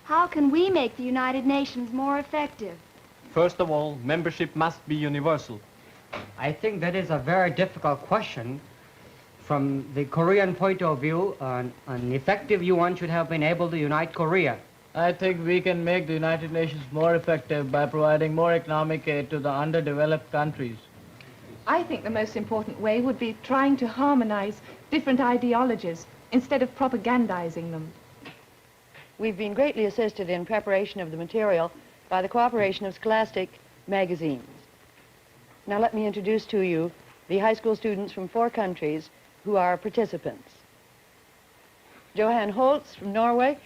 How can we make the United Nations more effective? First of all, membership must be universal. I think that is a very difficult question. From the Korean point of view, an effective UN should have been able to unite Korea. I think we can make the United Nations more effective by providing more economic aid to the underdeveloped countries. I think the most important way would be trying to harmonize different ideologies instead of propagandizing them. We've been greatly assisted in preparation of the material by the cooperation of scholastic magazines. Now let me introduce to you the high school students from 4 countries who are participants. Johan Holtz from Norway.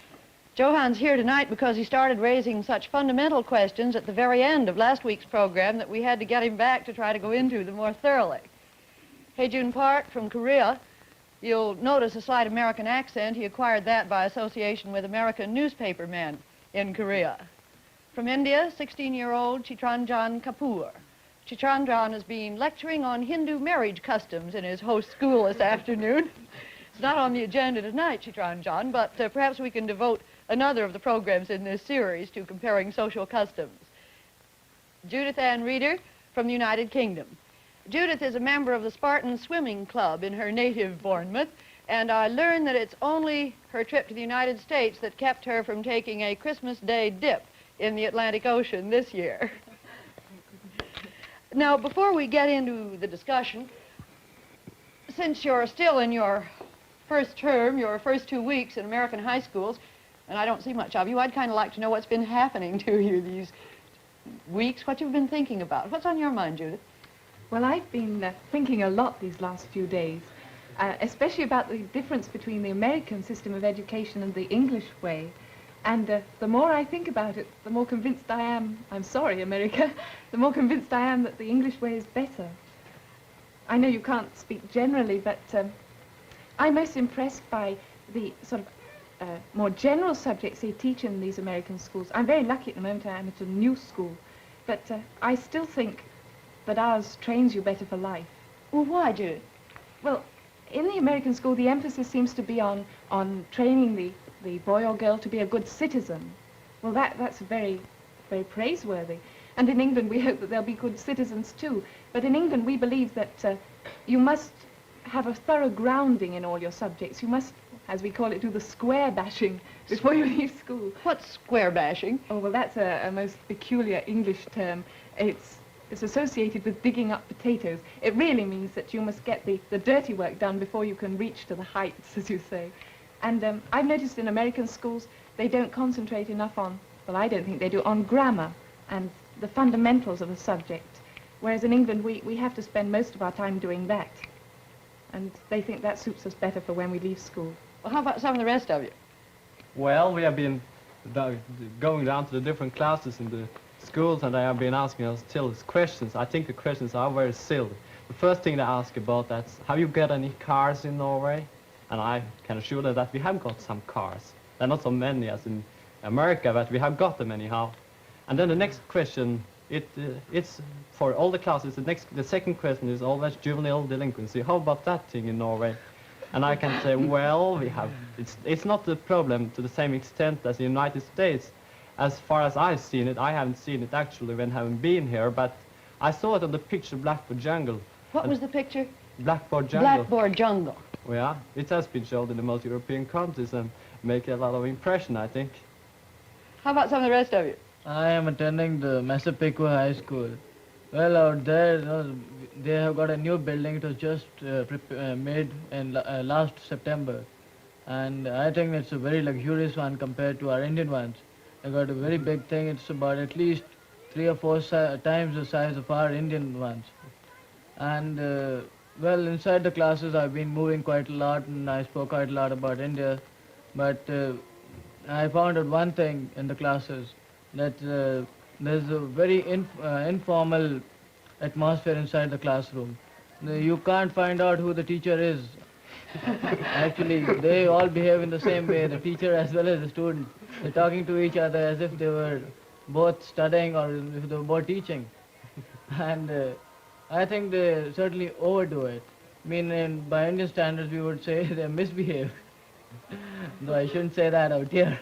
Johan's here tonight because he started raising such fundamental questions at the very end of last week's program that we had to get him back to try to go into them more thoroughly. Hae-Jun Park from Korea. You'll notice a slight American accent. He acquired that by association with American newspaper men in Korea. From India, 16-year-old Chitranjan Kapoor. Chitranjan has been lecturing on Hindu marriage customs in his host school this afternoon. It's not on the agenda tonight, Chitranjan, but perhaps we can devote another of the programs in this series to comparing social customs. Judith Ann Reeder from the United Kingdom. Judith is a member of the Spartan Swimming Club in her native Bournemouth, and I learned that it's only her trip to the United States that kept her from taking a Christmas Day dip in the Atlantic Ocean this year. Now, before we get into the discussion, since you're still in your first term, your first 2 weeks in American high schools, and I don't see much of you, I'd kind of like to know what's been happening to you these weeks, what you've been thinking about. What's on your mind, Judith? Well, I've been thinking a lot these last few days, especially about the difference between the American system of education and the English way. And the more I think about it, the more convinced I am, I'm sorry, America, the more convinced I am that the English way is better. I know you can't speak generally, but I'm most impressed by the sort of more general subjects they teach in these American schools. I'm very lucky at the moment. I'm at a new school, but I still think that ours trains you better for life. Well, why, Judith? Well, in the American school, the emphasis seems to be on training the boy or girl to be a good citizen. Well, that's very, very praiseworthy. And in England, we hope that they'll be good citizens too. But in England, we believe that you must have a thorough grounding in all your subjects. You must, as we call it, do the square bashing before you leave school. What's square bashing? Oh, well, that's a most peculiar English term. It's associated with digging up potatoes. It really means that you must get the dirty work done before you can reach to the heights, as you say. And I've noticed in American schools, they don't concentrate enough on, well, I don't think they do, on grammar and the fundamentals of a subject. Whereas in England, we have to spend most of our time doing that. And they think that suits us better for when we leave school. Well, how about some of the rest of you? Well, we have been going down to the different classes in the schools, and they have been asking us still questions. I think the questions are very silly. The first thing they ask about that's, have you got any cars in Norway? And I can assure them that we have got some cars. They're not so many as in America, but we have got them anyhow. And then the next question, it's for all the classes, the second question is always juvenile delinquency. How about that thing in Norway? And I can say, well, it's not the problem to the same extent as the United States. As far as I've seen it, I haven't seen it actually when having been here, but I saw it on the picture Blackboard Jungle. What was the picture? Blackboard Jungle. Blackboard Jungle. Yeah, it has been shown in the most European countries and make a lot of impression, I think. How about some of the rest of you? I am attending the Massapequa High School. Well, out there, they have got a new building. It was just made in last September. And I think it's a very luxurious one compared to our Indian ones. They got a very big thing. It's about at least 3 or 4 times the size of our Indian ones. And well, inside the classes, I've been moving quite a lot, and I spoke quite a lot about India. But I found out one thing in the classes, that there's a very informal atmosphere inside the classroom. You can't find out who the teacher is. Actually, they all behave in the same way, the teacher as well as the student. They're talking to each other as if they were both studying or if they were both teaching. And I think they certainly overdo it. I mean, by Indian standards, we would say they misbehave. Though I shouldn't say that out here.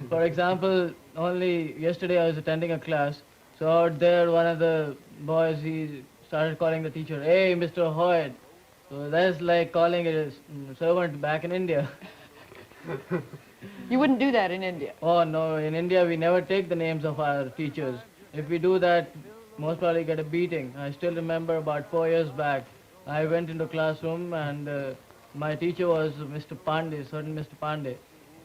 For example, only yesterday I was attending a class. So out there, one of the boys, he started calling the teacher, "Hey, Mr. Hoyt." So that's like calling a servant back in India. You wouldn't do that in India. Oh no, in India we never take the names of our teachers. If we do that, most probably get a beating. I still remember about 4 years back, I went into classroom and my teacher was Mr. Pandey, certain Mr. Pandey.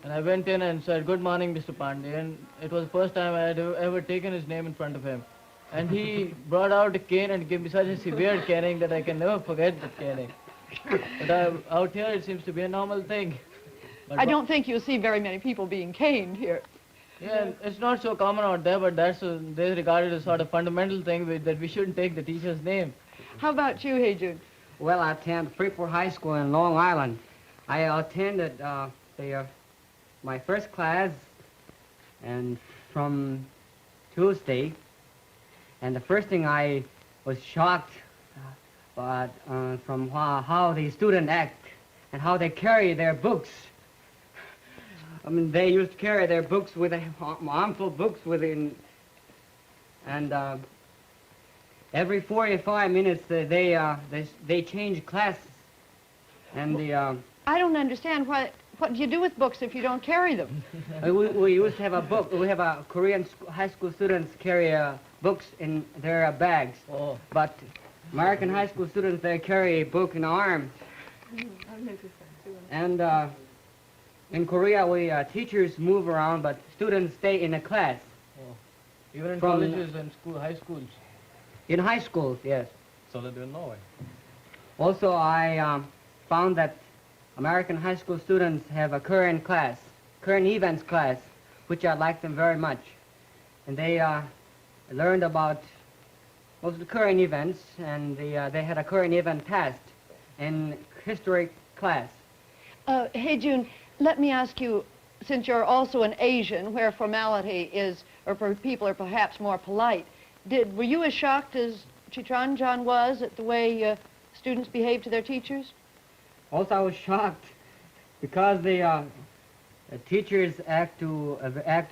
And I went in and said, "Good morning, Mr. Pandey." And it was the first time I had ever taken his name in front of him. And he brought out a cane and gave me such a severe caning that I can never forget that caning. But out here it seems to be a normal thing. But I don't think you'll see very many people being caned here. Yeah, it's not so common out there, but they regard it as sort of fundamental thing that we shouldn't take the teacher's name. How about you, Hejun? Well, I attend Freeport High School in Long Island. I attended my first class and from Tuesday, and the first thing I was shocked from how the students act and how they carry their books. I mean, they used to carry their books with armful books within, and every 45 minutes they change classes, and I don't understand what do you do with books if you don't carry them? we used to have a book. We have a Korean high school students carry books in their bags, but American high school students, they carry a book in arms. I've noticed that too. And in Korea, teachers move around, but students stay in a class. Even in From- colleges and high schools. In high schools, yes. So they do in Norway. Also, I found that American high school students have a current events class, which I like them very much. And they learned about most of the current events, and they had a current event test in history class. Hejun, let me ask you, since you're also an Asian, where formality is, or people are perhaps more polite, were you as shocked as Chitranjan was at the way students behave to their teachers? Also, I was shocked because the teachers act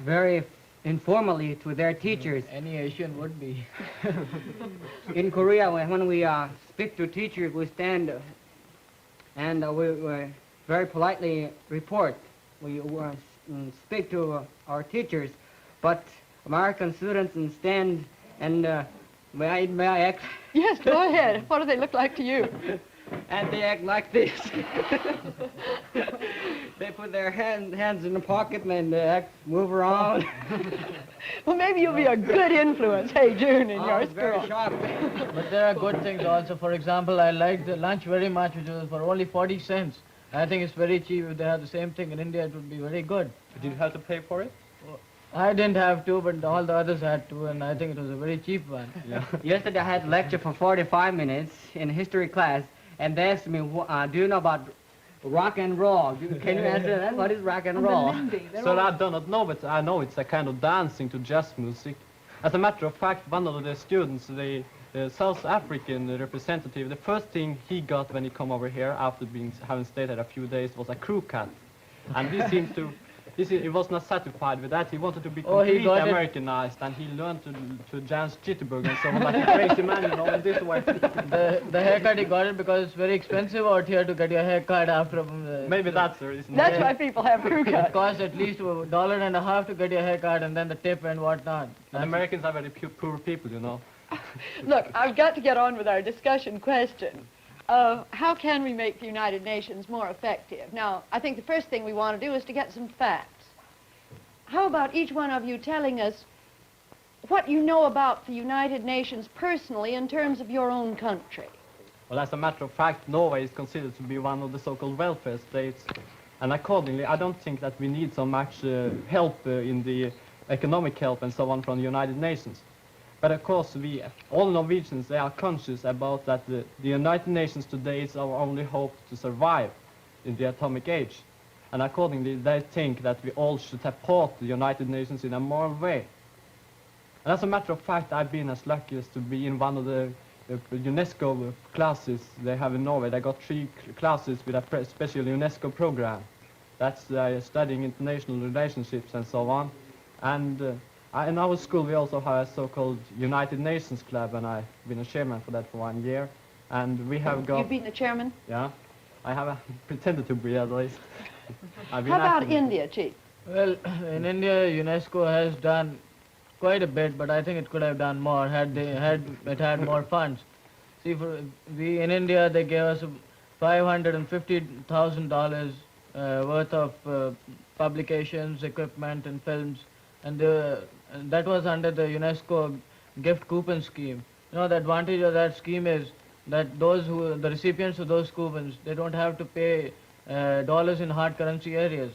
very informally to their teachers. Any Asian would be. In Korea, when we speak to teachers, we stand and we very politely report. We speak to our teachers, but American students stand and may I act? Yes, go ahead. What do they look like to you? And they act like this. They put their hands in the pocket and they move around. Well, maybe you'll be a good influence, Hejun, in I your was very school. shocked. But there are good things also. For example, I liked the lunch very much, which was for only 40 cents. I think it's very cheap. If they had the same thing in India, it would be very good. Did you have to pay for it? I didn't have to, but all the others had to, and I think it was a very cheap one. Yeah. Yesterday I had a lecture for 45 minutes in history class, and they asked me, do you know about rock and roll? Can you answer that? What is rock and roll? So I do not know, but I know it's a kind of dancing to jazz music. As a matter of fact, one of the students, the South African representative, the first thing he got when he come over here after having stayed here a few days was a crew cut. And he seemed to, he was not satisfied with that. He wanted to be completely Americanized, and he learned to dance jitterbug and so on, like a crazy man, you know, in this way. The haircut, he got it because it's very expensive out here to get your haircut after. Maybe that's the reason. That's why people have crew It cuts. costs at least $1.50 to get your haircut, and then the tip and whatnot. And Americans are very poor people, you know. Look, I've got to get on with our discussion question. How can we make the United Nations more effective? Now, I think the first thing we want to do is to get some facts. How about each one of you telling us what you know about the United Nations personally in terms of your own country? Well, as a matter of fact, Norway is considered to be one of the so-called welfare states. And accordingly, I don't think that we need so much help in the economic help and so on from the United Nations. But of course, all Norwegians, they are conscious about that the United Nations today is our only hope to survive in the atomic age. And accordingly, they think that we all should support the United Nations in a moral way. And as a matter of fact, I've been as lucky as to be in one of the UNESCO classes they have in Norway. They got 3 classes with a special UNESCO program. That's studying international relationships and so on. And in our school we also have a so-called United Nations Club, and I've been a chairman for that for 1 year. And we have got... You've been the chairman? Yeah, I have pretended to be at least. I've been How about active in- India, Chief? Well, in India, UNESCO has done quite a bit, but I think it could have done more had it had more funds. See, in India, they gave us $550,000 worth of publications, equipment, and films, and that was under the UNESCO gift coupon scheme. You know, the advantage of that scheme is that the recipients of those coupons, they don't have to pay dollars in hard currency areas.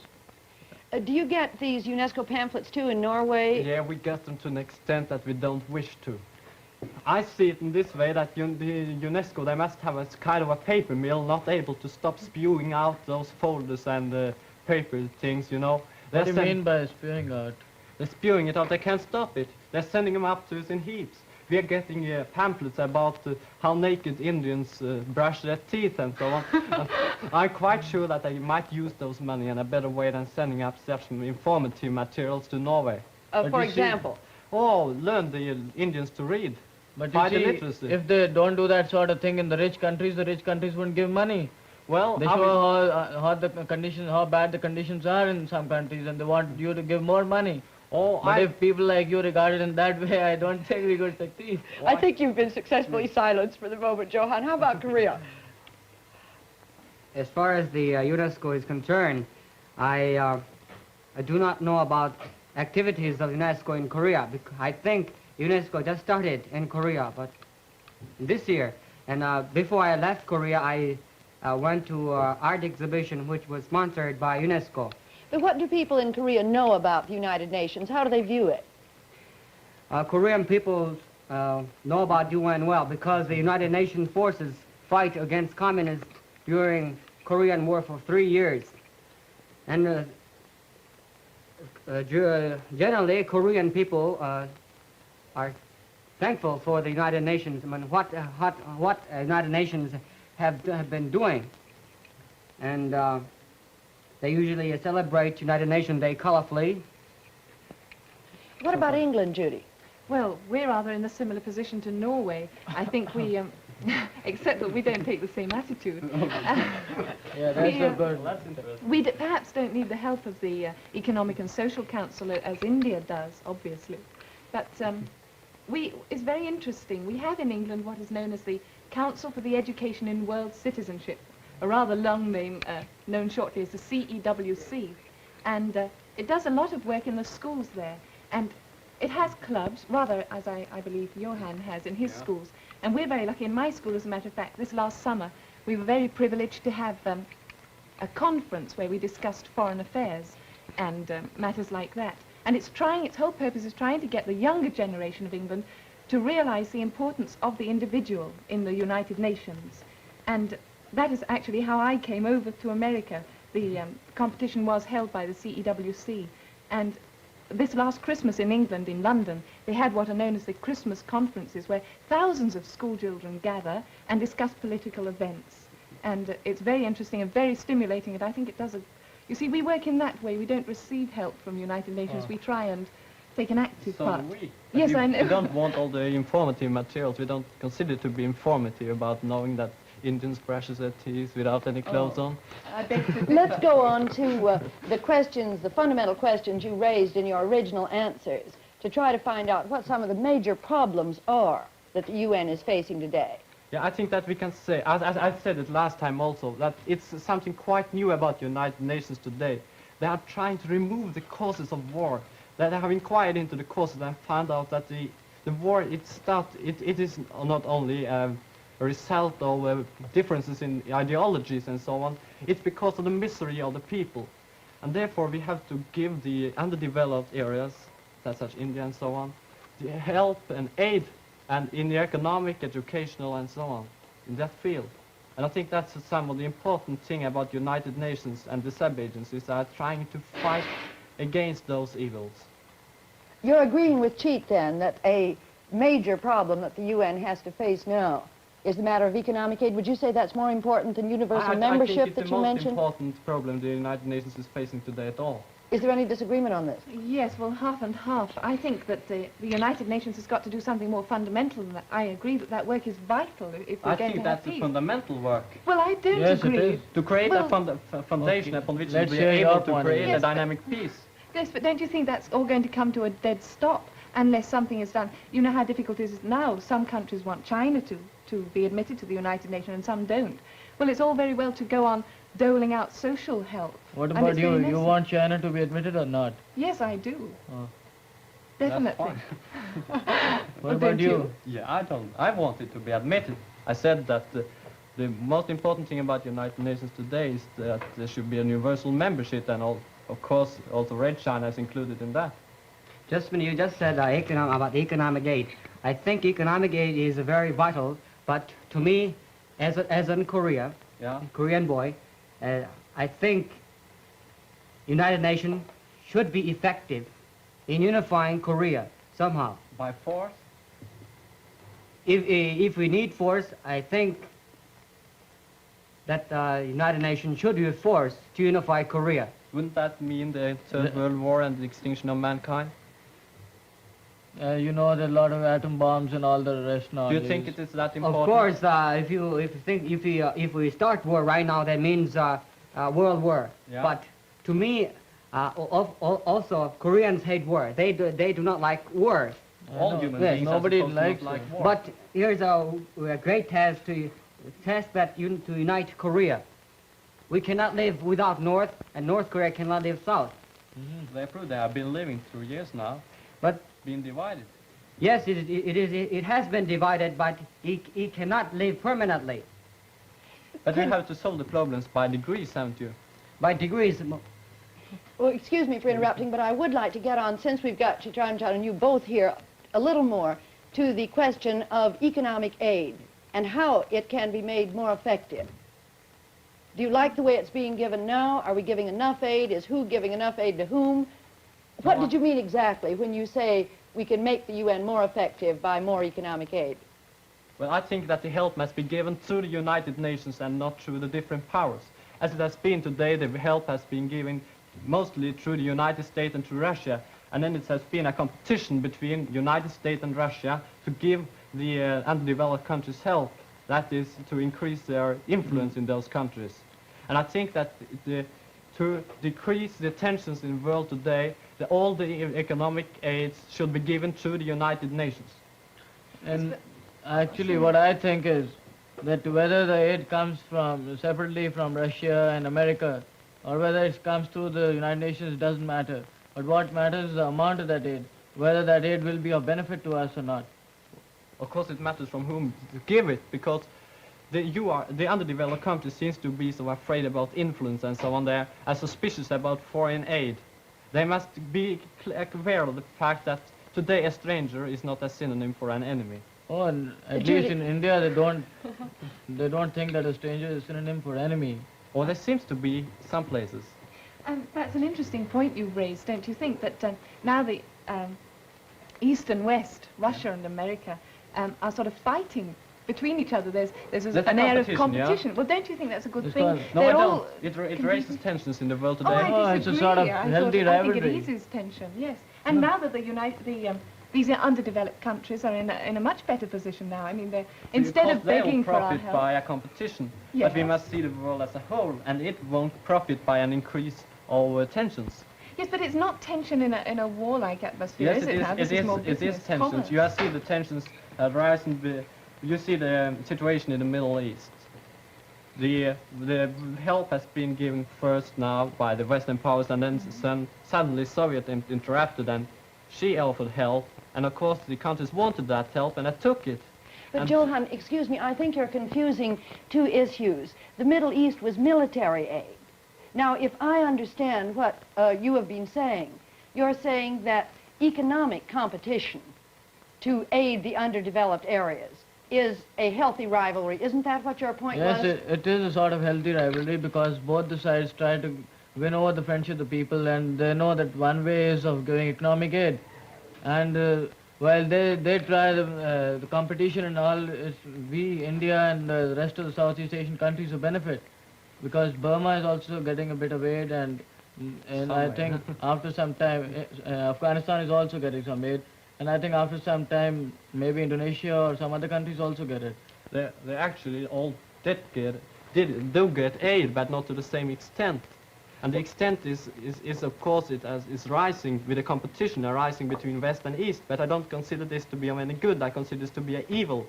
Do you get these UNESCO pamphlets too in Norway? Yeah, we get them to an extent that we don't wish to. I see it in this way, that the UNESCO, they must have a kind of a paper mill, not able to stop spewing out those folders and paper things, you know. What do you mean by spewing out? They're spewing it out, they can't stop it. They're sending them up to us in heaps. We are getting pamphlets about how naked Indians brush their teeth and so on. I'm quite sure that they might use those money in a better way than sending up such informative materials to Norway. For example? Oh, learn the Indians to read. But Fight you see, illiteracy. if they don't do that sort of thing in the rich countries wouldn't give money. Well, They show how bad the conditions are in some countries, and they want you to give more money. But if people like you regard it in that way, I don't think we could succeed. I think you've been successfully silenced for the moment, Johan. How about Korea? As far as the UNESCO is concerned, I do not know about activities of UNESCO in Korea. I think UNESCO just started in Korea, but this year. And before I left Korea, I went to an art exhibition which was sponsored by UNESCO. But what do people in Korea know about the United Nations? How do they view it? Korean people know about UN well because the United Nations forces fight against communists during Korean War for 3 years. And generally, Korean people are thankful for the United Nations. I mean, what United Nations have been doing. And they usually celebrate United Nations Day colorfully. What about England, Judy? Well, we're rather in a similar position to Norway. I think we, except that we don't take the same attitude. Yeah, that's a good. We perhaps don't need the help of the Economic and Social Council as India does, obviously. But it's very interesting. We have in England what is known as the Council for the Education in World Citizenship, a rather long name known shortly as the CEWC. And it does a lot of work in the schools there. And it has clubs, rather as I believe Johan has in his schools. And we're very lucky in my school, as a matter of fact. This last summer, we were very privileged to have a conference where we discussed foreign affairs and matters like that. And its whole purpose is trying to get the younger generation of England to realize the importance of the individual in the United Nations. And that is actually how I came over to America. The competition was held by the CEWC. And this last Christmas in England, in London, they had what are known as the Christmas conferences, where thousands of school children gather and discuss political events. And it's very interesting and very stimulating, and I think it does you see, we work in that way. We don't receive help from United Nations. We try and take an active part. So do we. Yes, I know. We don't want all the informative materials. We don't consider it to be informative about knowing that Indians brush their teeth without any clothes on. I beg to differ. Let's go on to the fundamental questions you raised in your original answers to try to find out what some of the major problems are that the UN is facing today. Yeah, I think that we can say, as I said it last time also, that it's something quite new about the United Nations today. They are trying to remove the causes of war. They have inquired into the causes and found out that the war, it is not only a result of differences in ideologies and so on. It's because of the misery of the people. And therefore we have to give the underdeveloped areas, such as India and so on, the help and aid, and in the economic, educational and so on, in that field. And I think that's some of the important thing about United Nations and the sub-agencies are trying to fight against those evils. You're agreeing with Cheat, then, that a major problem that the UN has to face now is the matter of economic aid. Would you say that's more important than universal I membership think it's that the you most mentioned? important problem the United Nations is facing today at all. Is there any disagreement on this? Yes, well, half and half. I think that the United Nations has got to do something more fundamental than that. I agree that that work is vital if we're I going think to have that's the peace. fundamental work. Well, I don't Yes, it agree. is. To create Well- a foundation Okay, upon which let's we'll be hear able your to point of create view. a Yes, but- dynamic peace. Yes, but don't you think that's all going to come to a dead stop unless something is done? You know how difficult it is now. Some countries want China to be admitted to the United Nations and some don't. Well, it's all very well to go on doling out social help. What and about it's you? very You necessary. want China to be admitted or not? Yes, I do. Oh. Definitely. What Well, about don't you? you? Yeah, I don't. I want it to be admitted. I said that the most important thing about the United Nations today is that there should be a universal membership, and of course also Red China is included in that. Just when you just said about economic aid, I think economic aid is very vital, but to me, as in Korea, Yeah. Korean boy, I think United Nations should be effective in unifying Korea somehow. By force. If we need force, I think that United Nations should use force to unify Korea. Wouldn't that mean the Third World War and the extinction of mankind? You know there are a lot of atom bombs and all the rest now. Do you think it is that important? Of course, if we start war right now, that means world war. Yeah. But to me, also Koreans hate war. They do not like war. All No, human yes, beings nobody are supposed to likes not like it. war. But here's a great task to unite Korea. We cannot live without North, and North Korea cannot live South. They prove they have been living through years now, But being divided. yes, it has been divided, but it cannot live permanently. But you have to solve the problems by degrees, haven't you? By degrees. Well, excuse me for interrupting, but I would like to get on, since we've got Chitranjan and you both here, a little more to the question of economic aid and how it can be made more effective. Do you like the way it's being given now? Are we giving enough aid? Is who giving enough aid to whom? What did you mean exactly when you say we can make the UN more effective by more economic aid? Well, I think that the help must be given through the United Nations and not through the different powers. As it has been today, the help has been given mostly through the United States and through Russia, and then it has been a competition between United States and Russia to give the underdeveloped countries help. That is to increase their influence in those countries. And I think that to decrease the tensions in the world today, all the economic aids should be given through the United Nations. And actually what I think is that whether the aid comes from separately from Russia and America or whether it comes through the United Nations doesn't matter. But what matters is the amount of that aid, whether that aid will be of benefit to us or not. Of course, it matters from whom to give it, because the underdeveloped countries seems to be so afraid about influence and so on. They are suspicious about foreign aid. They must be aware of the fact that today a stranger is not a synonym for an enemy. Oh, and at Judy- least in India they don't think that a stranger is a synonym for enemy. Or there seems to be some places. That's an interesting point you've raised, don't you think, that now the East and West, Russia and America, are sort of fighting between each other. There's There's an a air of competition, yeah. competition. Well, don't you think that's a good It's thing? called- No, They're I don't. all It competing- raises tensions in the world today. Oh, I Oh, disagree. it's a sort of I healthy think rivalry. it eases tension, yes. And now that these underdeveloped countries are in a much better position now. I mean, instead of begging for our profit help. by a competition, but we Yes. must see the world as a whole, and it won't profit by an increase of tensions. Yes, but it's not tension in a warlike atmosphere, Yes, is it now? This is more it is business, tensions. commerce. You see the tensions rising. You see the situation in the Middle East. The help has been given first now by the Western powers, and then suddenly Soviet interrupted, and she offered help, and of course the countries wanted that help, and they took it. But And- Johan, excuse me, I think you're confusing two issues. The Middle East was military aid. Now, if I understand what you have been saying, you're saying that economic competition to aid the underdeveloped areas is a healthy rivalry. Isn't that what your point Yes, was? it is a sort of healthy rivalry because both the sides try to win over the friendship of the people, and they know that one way is of giving economic aid. And Well, they try the competition and all. It's we, India, and the rest of the Southeast Asian countries who benefit, because Burma is also getting a bit of aid, and I think after some time, Afghanistan is also getting some aid, and I think after some time, maybe Indonesia or some other countries also get it. They actually all do get aid, but not to the same extent. And the extent is of course, is rising with the competition arising between West and East. But I don't consider this to be of any good. I consider this to be an evil,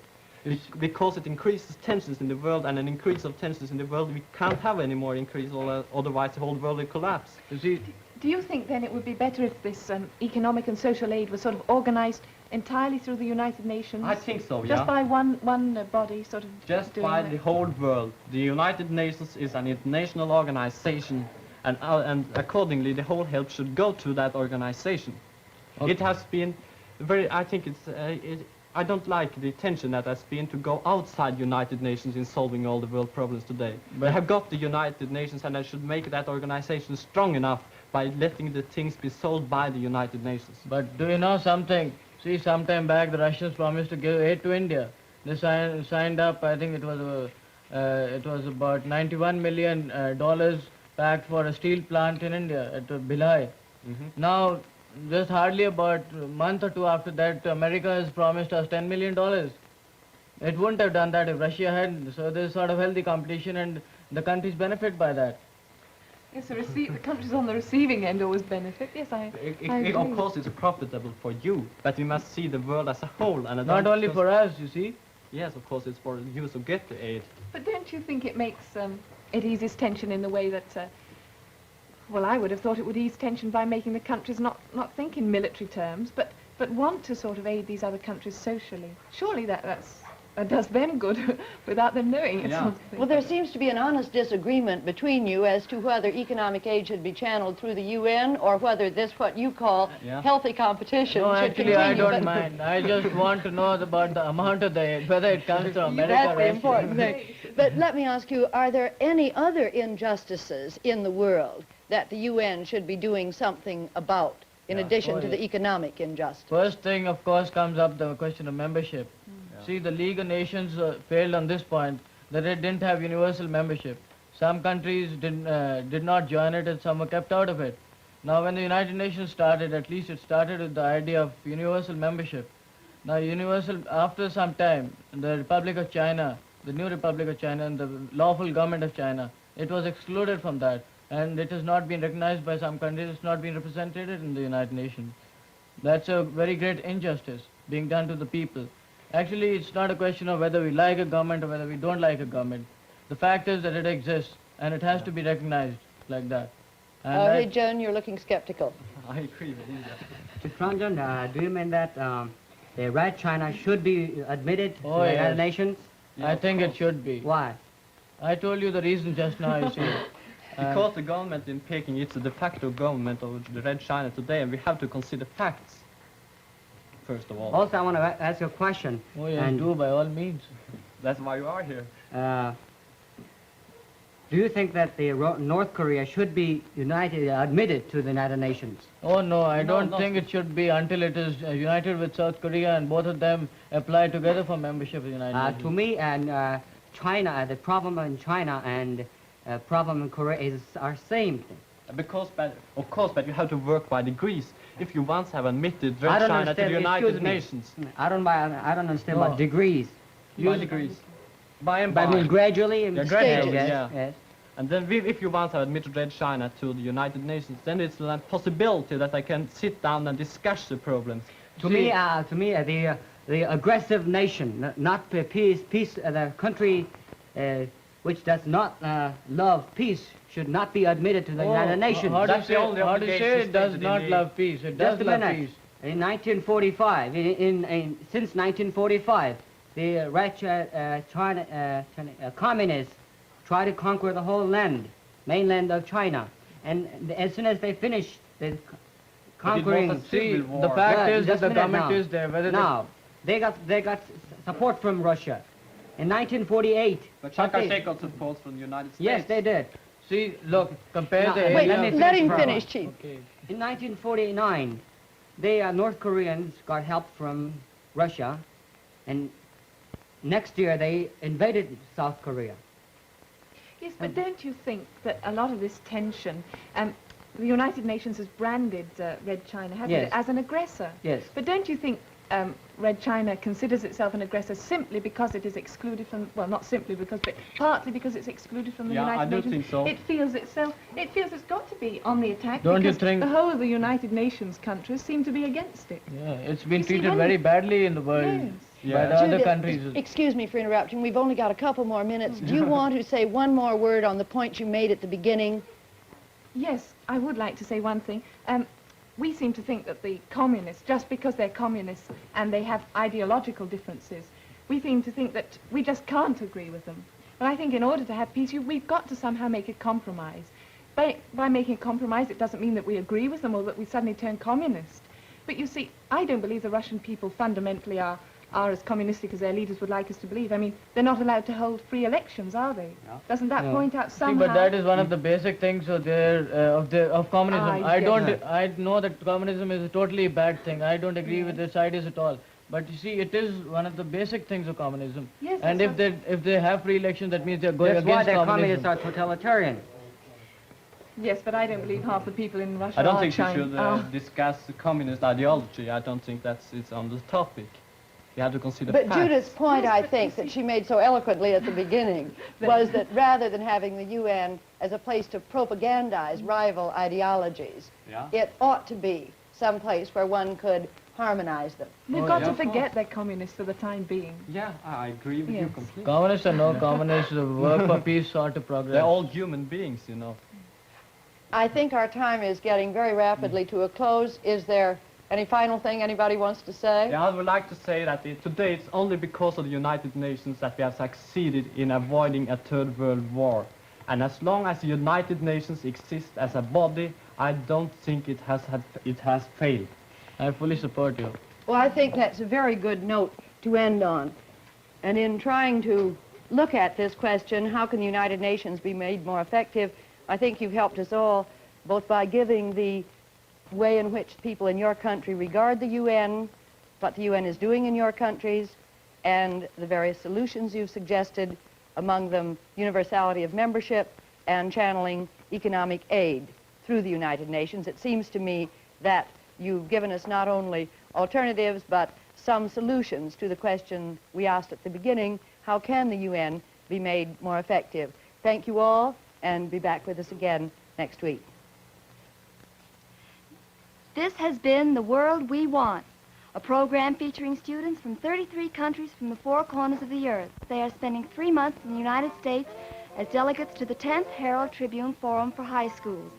because it increases tensions in the world, and an increase of tensions in the world, we can't have any more increase, otherwise the whole world will collapse. You see, Do you think then it would be better if this economic and social aid was sort of organized entirely through the United Nations? I think so, yeah. Just by one body sort of Just doing by that? the whole world. The United Nations is an international organization, and accordingly the whole help should go to that organization. Okay. It has been very, I think I don't like the tension that has been to go outside United Nations in solving all the world problems today. They have got the United Nations, and they should make that organization strong enough by letting the things be solved by the United Nations. but do you know something? See, some time back the Russians promised to give aid to India. They signed up. I think it was about $91 million packed for a steel plant in India at Bhilai. Now, just hardly about a month or two after that, America has promised us $10 million. It wouldn't have done that if Russia hadn't. So there's sort of healthy competition, and the countries benefit by that. Yes, the countries on the receiving end always benefit. Yes, I agree. Of course, it's profitable for you, but we must see the world as a whole. And Not only for us, you see. Yes, of course, it's for you who get the aid. But don't you think it makes, it eases tension in the way that, well, I would have thought it would ease tension by making the countries not think in military terms, but want to sort of aid these other countries socially. Surely that does them good without them knowing it. Yeah. Sort of thing. Well, there seems to be an honest disagreement between you as to whether economic aid should be channeled through the UN or whether this, what you call Yeah. healthy competition, No, should actually, continue. I don't But mind. I just want to know about the amount of the aid, whether it comes from America that's or the Russia. important thing. But let me ask you, are there any other injustices in the world that the UN should be doing something about, in addition Oh, to the economic injustice? First thing, of course, comes up the question of membership. See, the League of Nations failed on this point, that it didn't have universal membership. Some countries did not join it, and some were kept out of it. Now, when the United Nations started, at least it started with the idea of universal membership. Now, after some time, the Republic of China, the new Republic of China, and the lawful government of China, it was excluded from that, and it has not been recognized by some countries. It's not been represented in the United Nations. That's a very great injustice being done to the people. Actually, it's not a question of whether we like a government or whether we don't like a government. The fact is that it exists, and it has to be recognized like that. And Hey, Joan, you're looking skeptical. I agree with you. Chitranjan, do you mean that the Red China should be admitted to Oh, the yes. United Nations? I think it should be. Why? I told you the reason just now, you see. Because the government in Peking is a de facto government of the Red China today, and we have to consider facts, first of all. Also, I want to ask you a question. Oh, yes, And, do by all means. That's why you are here. do you think that the North Korea should be admitted to the United Nations? Oh, no, I No, don't no. think it should be until it is united with South Korea and both of them apply together for membership of the United Nations. To me, and China, the problem in China and problem in Korea are same thing. Of course, but you have to work by degrees. If you once have admitted I Red don't China to the understand, United excuse me. Nations, I don't understand No. about degrees. by degrees, by and I by. mean gradually and Yeah, gradually, yes, yeah. yes. And then if you once have admitted Red China to the United Nations, then it's a possibility that they can sit down and discuss the problems. To me, the aggressive nation, not the the country which does not love peace should not be admitted to the United Nations. How do you That's the say, only how do you say obligation it does stated not in the- love peace? It Just does a love minute. peace. In 1945, since 1945, the communists tried to conquer the whole mainland of China. And as soon as they finished the conquering, See, Civil the war. fact is that just a the minute government now. is there. Whether Now, they got support from Russia. In 1948, But what Chiang they- Kai-shek got support from the United States. yes, they did. See, look, compare No, the wait, Wait, area. let me let him finish, finish, Prabha. Chief. Okay. In 1949, They, North Koreans, got help from Russia, and next year they invaded South Korea. Yes, but don't you think that a lot of this tension, the United Nations has branded Red China, hasn't Yes. it, as an aggressor? Yes. But don't you think Red China considers itself an aggressor simply because it is excluded from, well, not simply because, but partly because it's excluded from the Yeah, United I do Nations? think so. It feels it's got to be on the attack Don't you because think- the whole of the United Nations countries seem to be against it. Yeah, it's been You see, treated when very you- badly in the world Yes. by Yeah. the other Judith, countries. excuse me for interrupting. We've only got a couple more minutes. Do you want to say one more word on the point you made at the beginning? Yes, I would like to say one thing. We seem to think that the communists, just because they're communists and they have ideological differences, we seem to think that we just can't agree with them. But I think in order to have peace, we've got to somehow make a compromise. By making a compromise, it doesn't mean that we agree with them or that we suddenly turn communist. But you see, I don't believe the Russian people fundamentally are as communistic as their leaders would like us to believe. I mean, they're not allowed to hold free elections, are they? No. Doesn't that No. point out See, somehow? but that is one of the basic things of communism. I get it. I know that communism is a totally bad thing. I don't agree with its ideas at all. But you see, it is one of the basic things of communism. Yes, And that's if they have free elections, that means they're going That's why against their communism. communists are totalitarian. Yes, but I don't believe half the people in Russia I don't are think we China. should discuss the communist ideology. I don't think it's on the topic. You have to consider But facts. Judith's point, Yes, I but think, you that see- she made so eloquently at the beginning was that rather than having the UN as a place to propagandize rival ideologies, Yeah. it ought to be some place where one could harmonize them. They've Oh, got yeah, to of forget course. they're communists for the time being. Yeah, I agree with you Yes. completely. Communists or no communists, work for peace or to progress. They're all human beings, you know. I think our time is getting very rapidly to a close. Is there any final thing anybody wants to say? Yeah, I would like to say that today it's only because of the United Nations that we have succeeded in avoiding a third world war. And as long as the United Nations exists as a body, I don't think it has failed. I fully support you. Well, I think that's a very good note to end on. And in trying to look at this question, how can the United Nations be made more effective, I think you've helped us all, both by giving the way in which people in your country regard the UN, what the UN is doing in your countries, and the various solutions you've suggested, among them universality of membership and channeling economic aid through the United Nations. It seems to me that you've given us not only alternatives, but some solutions to the question we asked at the beginning: how can the UN be made more effective? Thank you all, and be back with us again next week. This has been The World We Want, a program featuring students from 33 countries from the four corners of the earth. They are spending 3 months in the United States as delegates to the 10th Herald Tribune Forum for High Schools.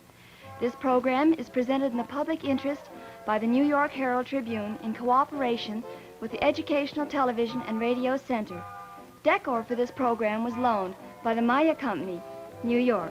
This program is presented in the public interest by the New York Herald Tribune in cooperation with the Educational Television and Radio Center. Decor for this program was loaned by the Maya Company, New York.